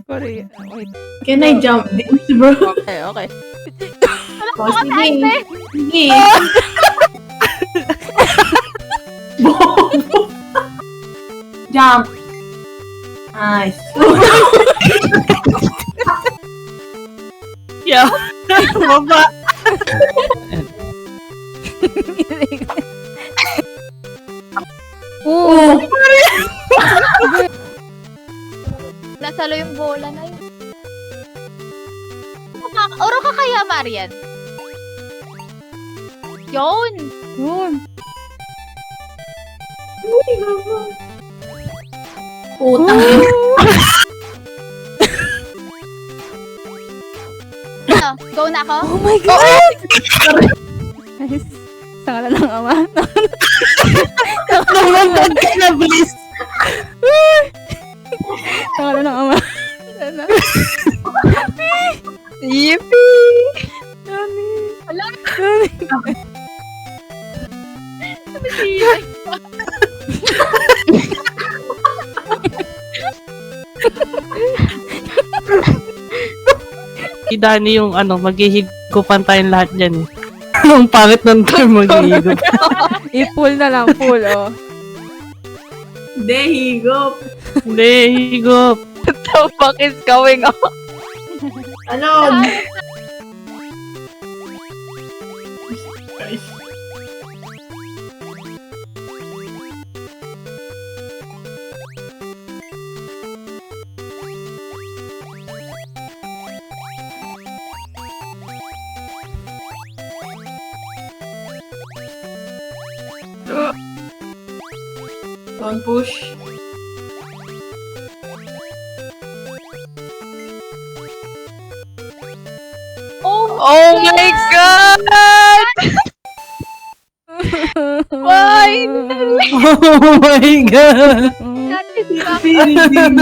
Korea. Wait. Can I jump this, bro? Okay, okay. Oh, sige. Sige. Jump. Nice. Yeah. Baba. Oh! Nasalo yung bola na yun. Oro ka kaya, Marian? Yun! Yun. Putang Oh! ina. Ano? Go na ako? Oh my God! Guys, sa ngala ng ama. Naman ka na, please. Sa ngala ng ama. Yippee! Nani? Wala. Nani? Si Danny yung maghihigupan tayong lahat dyan eh. Ang pangit ng term maghihigup. I-pull na lang, pull, oh. Hindi, higop. Hindi, higup. What the fuck is going on? Ano? Don't push. Oh my god! Why? Oh my God! That is Pinipili yan.